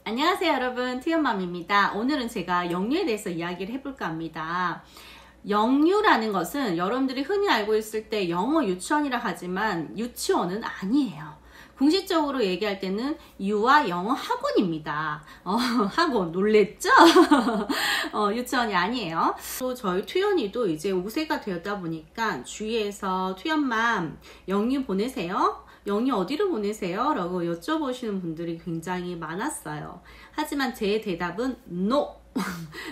안녕하세요 여러분, 트연맘입니다. 오늘은 제가 영유에 대해서 이야기를 해볼까 합니다. 영유라는 것은 여러분들이 흔히 알고 있을 때 영어 유치원이라 하지만 유치원은 아니에요. 공식적으로 얘기할 때는 유아 영어 학원입니다. 학원 놀랬죠? 유치원이 아니에요. 또 저희 투연이도 이제 5세가 되었다 보니까 주위에서 투연맘 영유 보내세요? 영유 어디로 보내세요? 라고 여쭤보시는 분들이 굉장히 많았어요. 하지만 제 대답은 NO!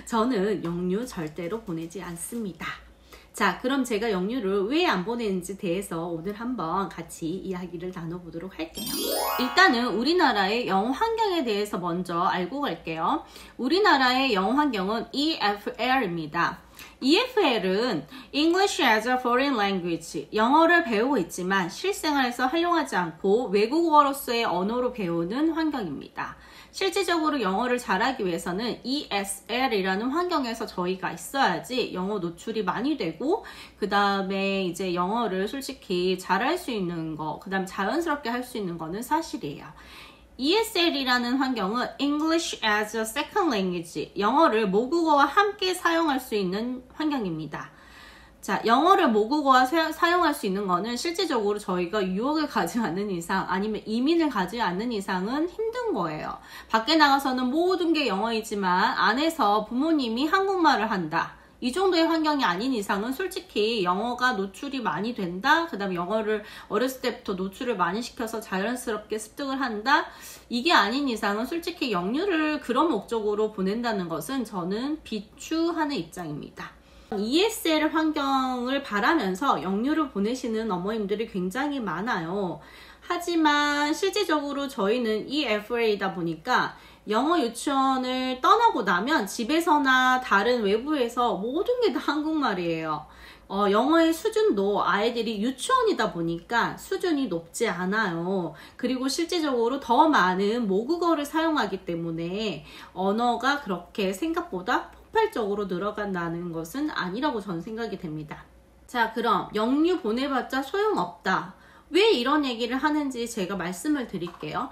저는 영유 절대로 보내지 않습니다. 자, 그럼 제가 영유를 왜 안 보내는지 대해서 오늘 한번 같이 이야기를 나눠보도록 할게요. 일단은 우리나라의 영어 환경에 대해서 먼저 알고 갈게요. 우리나라의 영어 환경은 EFL입니다. EFL은 English as a Foreign Language, 영어를 배우고 있지만 실생활에서 활용하지 않고 외국어로서의 언어로 배우는 환경입니다. 실질적으로 영어를 잘하기 위해서는 ESL이라는 환경에서 저희가 있어야지 영어 노출이 많이 되고, 그 다음에 이제 영어를 솔직히 잘할 수 있는 거, 그 다음 자연스럽게 할 수 있는 거는 사실이에요. ESL이라는 환경은 English as a Second Language, 영어를 모국어와 함께 사용할 수 있는 환경입니다. 자, 영어를 모국어와 사용할 수 있는 거는 실질적으로 저희가 유학을 가지 않는 이상, 아니면 이민을 가지 않는 이상은 힘든 거예요. 밖에 나가서는 모든 게 영어이지만 안에서 부모님이 한국말을 한다. 이 정도의 환경이 아닌 이상은 솔직히 영어가 노출이 많이 된다. 그 다음에 영어를 어렸을 때부터 노출을 많이 시켜서 자연스럽게 습득을 한다. 이게 아닌 이상은 솔직히 영유를 그런 목적으로 보낸다는 것은 저는 비추하는 입장입니다. ESL 환경을 바라면서 영유를 보내시는 어머님들이 굉장히 많아요. 하지만 실질적으로 저희는 EFL이다 보니까 영어 유치원을 떠나고 나면 집에서나 다른 외부에서 모든 게 다 한국말이에요. 영어의 수준도 아이들이 유치원이다 보니까 수준이 높지 않아요. 그리고 실질적으로 더 많은 모국어를 사용하기 때문에 언어가 그렇게 생각보다 폭발적으로 늘어간다는 것은 아니라고 저는 생각이 됩니다. 자, 그럼 영유 보내봤자 소용없다. 왜 이런 얘기를 하는지 제가 말씀을 드릴게요.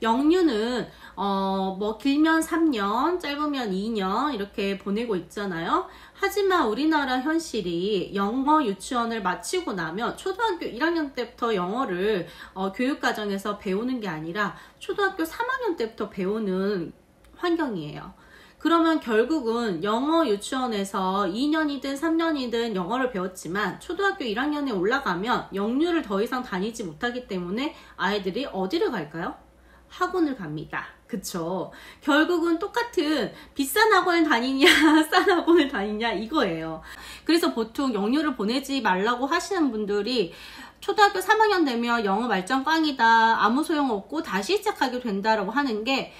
영유는 뭐 길면 3년, 짧으면 2년 이렇게 보내고 있잖아요. 하지만 우리나라 현실이 영어 유치원을 마치고 나면 초등학교 1학년 때부터 영어를 교육과정에서 배우는 게 아니라 초등학교 3학년 때부터 배우는 환경이에요. 그러면 결국은 영어 유치원에서 2년이든 3년이든 영어를 배웠지만 초등학교 1학년에 올라가면 영유를 더 이상 다니지 못하기 때문에 아이들이 어디를 갈까요? 학원을 갑니다. 그쵸? 결국은 똑같은 비싼 학원을 다니냐 싼 학원을 다니냐 이거예요. 그래서 보통 영유를 보내지 말라고 하시는 분들이 초등학교 3학년 되면 영어 말짱 꽝이다, 아무 소용없고 다시 시작하게 된다라고 하는 게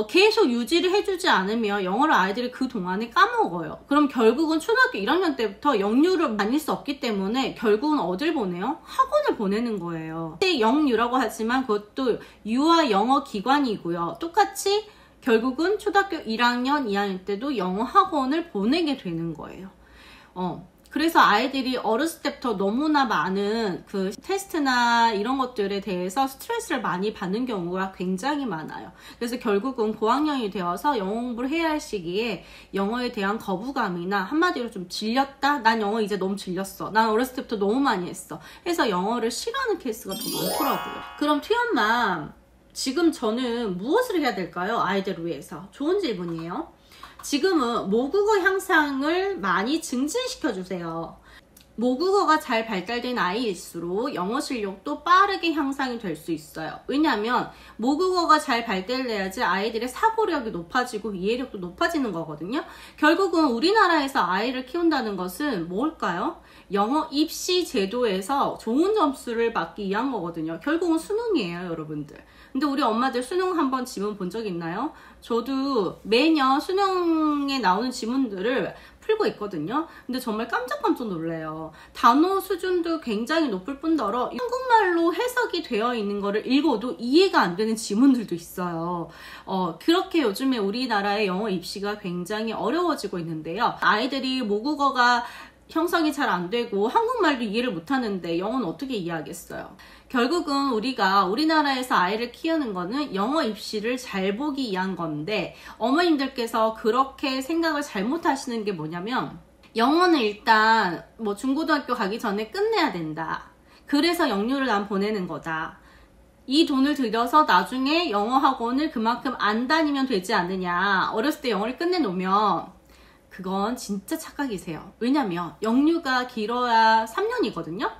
계속 유지를 해주지 않으면 영어를 아이들이 그 동안에 까먹어요. 그럼 결국은 초등학교 1학년 때부터 영유를 다닐 수 없기 때문에 결국은 어딜 보내요? 학원을 보내는 거예요. 영유라고 하지만 그것도 유아 영어 기관이고요. 똑같이 결국은 초등학교 1학년, 2학년 때도 영어 학원을 보내게 되는 거예요. 그래서 아이들이 어렸을 때부터 너무나 많은 그 테스트나 이런 것들에 대해서 스트레스를 많이 받는 경우가 굉장히 많아요. 그래서 결국은 고학년이 되어서 영어 공부를 해야 할 시기에 영어에 대한 거부감이나 한마디로 좀 질렸다? 난 영어 이제 너무 질렸어. 난 어렸을 때부터 너무 많이 했어. 해서 영어를 싫어하는 케이스가 더 많더라고요. 그럼 투연맘, 지금 저는 무엇을 해야 될까요? 아이들을 위해서. 좋은 질문이에요. 지금은 모국어 향상을 많이 증진시켜주세요. 모국어가 잘 발달된 아이일수록 영어 실력도 빠르게 향상이 될 수 있어요. 왜냐하면 모국어가 잘 발달돼야지 아이들의 사고력이 높아지고 이해력도 높아지는 거거든요. 결국은 우리나라에서 아이를 키운다는 것은 뭘까요? 영어 입시 제도에서 좋은 점수를 받기 위한 거거든요. 결국은 수능이에요, 여러분들. 근데 우리 엄마들 수능 한번 지문 본 적 있나요? 저도 매년 수능에 나오는 지문들을 풀고 있거든요. 근데 정말 깜짝깜짝 놀래요. 단어 수준도 굉장히 높을 뿐더러 한국말로 해석이 되어 있는 거를 읽어도 이해가 안 되는 지문들도 있어요. 그렇게 요즘에 우리나라의 영어 입시가 굉장히 어려워지고 있는데요. 아이들이 모국어가 형성이 잘 안 되고 한국말도 이해를 못 하는데 영어는 어떻게 이해하겠어요? 결국은 우리나라에서 아이를 키우는 거는 영어 입시를 잘 보기 위한 건데, 어머님들께서 그렇게 생각을 잘못하시는 게 뭐냐면, 영어는 일단 뭐 중고등학교 가기 전에 끝내야 된다. 그래서 영유를 난 보내는 거다. 이 돈을 들여서 나중에 영어 학원을 그만큼 안 다니면 되지 않느냐. 어렸을 때 영어를 끝내놓으면 그건 진짜 착각이세요. 왜냐면 영유가 길어야 3년이거든요.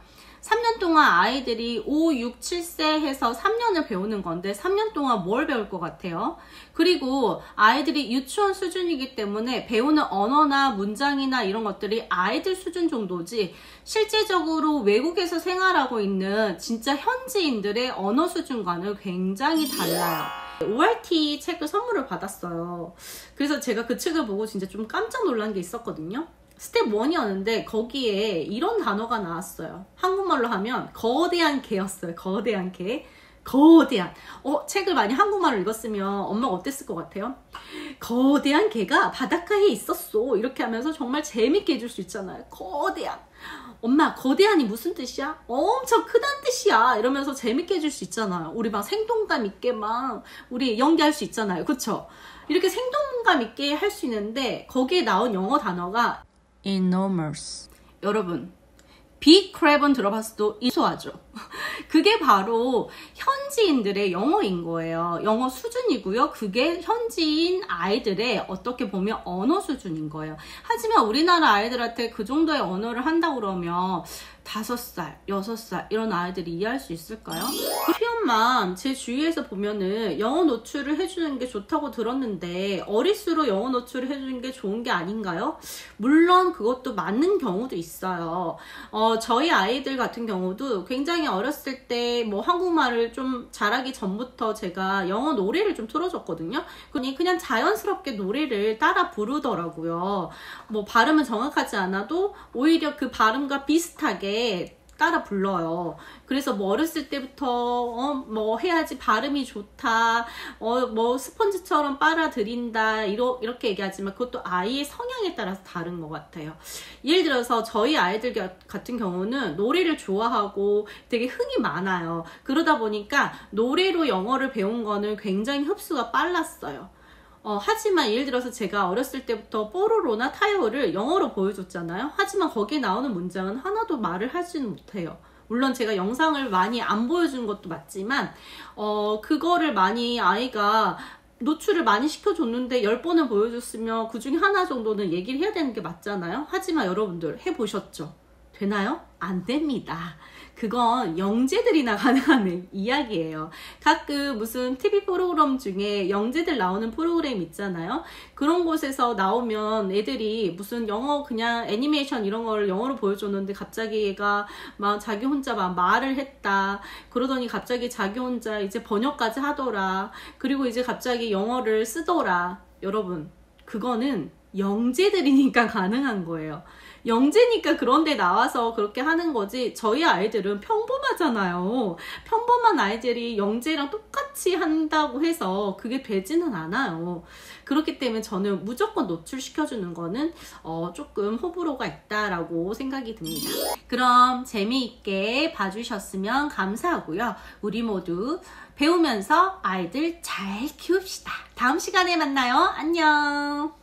3년 동안 아이들이 5, 6, 7세 해서 3년을 배우는 건데 3년 동안 뭘 배울 것 같아요? 그리고 아이들이 유치원 수준이기 때문에 배우는 언어나 문장이나 이런 것들이 아이들 수준 정도지, 실제적으로 외국에서 생활하고 있는 진짜 현지인들의 언어 수준과는 굉장히 달라요. ORT 책을 선물을 받았어요. 그래서 제가 그 책을 보고 진짜 좀 깜짝 놀란 게 있었거든요. 스텝 1이었는데 거기에 이런 단어가 나왔어요. 한국말로 하면 거대한 개였어요. 거대한 개. 거대한. 책을 많이 한국말로 읽었으면 엄마가 어땠을 것 같아요? 거대한 개가 바닷가에 있었어. 이렇게 하면서 정말 재밌게 해줄 수 있잖아요. 거대한. 엄마, 거대한이 무슨 뜻이야? 엄청 크다는 뜻이야. 이러면서 재밌게 해줄 수 있잖아요. 우리 막 생동감 있게 막 우리 연기할 수 있잖아요. 그쵸? 이렇게 생동감 있게 할 수 있는데 거기에 나온 영어 단어가 enormous. 여러분, big crab은 들어봤어도 이소하죠. 그게 바로 현지인들의 영어인 거예요. 영어 수준이고요. 그게 현지인 아이들의 어떻게 보면 언어 수준인 거예요. 하지만 우리나라 아이들한테 그 정도의 언어를 한다고 그러면 5살, 6살 이런 아이들이 이해할 수 있을까요? 그 표현만 제 주위에서 보면은 영어 노출을 해주는 게 좋다고 들었는데 어릴수록 영어 노출을 해주는 게 좋은 게 아닌가요? 물론 그것도 맞는 경우도 있어요. 저희 아이들 같은 경우도 굉장히 어렸을 때 뭐 한국말을 좀 잘하기 전부터 제가 영어 노래를 좀 틀어줬거든요. 그냥 자연스럽게 노래를 따라 부르더라고요. 뭐 발음은 정확하지 않아도 오히려 그 발음과 비슷하게 따라 불러요. 그래서 뭐 어렸을 때부터 뭐 해야지 발음이 좋다, 뭐 스펀지처럼 빨아들인다 이렇게 얘기하지만 그것도 아이의 성향에 따라서 다른 것 같아요. 예를 들어서 저희 아이들 같은 경우는 노래를 좋아하고 되게 흥이 많아요. 그러다 보니까 노래로 영어를 배운 거는 굉장히 흡수가 빨랐어요. 하지만 예를 들어서 제가 어렸을 때부터 뽀로로나 타요를 영어로 보여줬잖아요. 하지만 거기에 나오는 문장은 하나도 말을 하지는 못해요. 물론 제가 영상을 많이 안 보여준 것도 맞지만 그거를 많이 아이가 노출을 많이 시켜줬는데 10번을 보여줬으면 그 중에 하나 정도는 얘기를 해야 되는 게 맞잖아요. 하지만 여러분들 해보셨죠? 되나요? 안 됩니다. 그건 영재들이나 가능한 이야기예요. 가끔 무슨 TV 프로그램 중에 영재들 나오는 프로그램 있잖아요. 그런 곳에서 나오면 애들이 무슨 영어 그냥 애니메이션 이런 걸 영어로 보여줬는데 갑자기 얘가 막 자기 혼자 막 말을 했다. 그러더니 갑자기 자기 혼자 이제 번역까지 하더라. 그리고 이제 갑자기 영어를 쓰더라. 여러분, 그거는 영재들이니까 가능한 거예요. 영재니까 그런데 나와서 그렇게 하는 거지, 저희 아이들은 평범하잖아요. 평범한 아이들이 영재랑 똑같이 한다고 해서 그게 되지는 않아요. 그렇기 때문에 저는 무조건 노출시켜주는 거는 조금 호불호가 있다라고 생각이 듭니다. 그럼 재미있게 봐주셨으면 감사하고요. 우리 모두 배우면서 아이들 잘 키웁시다. 다음 시간에 만나요. 안녕.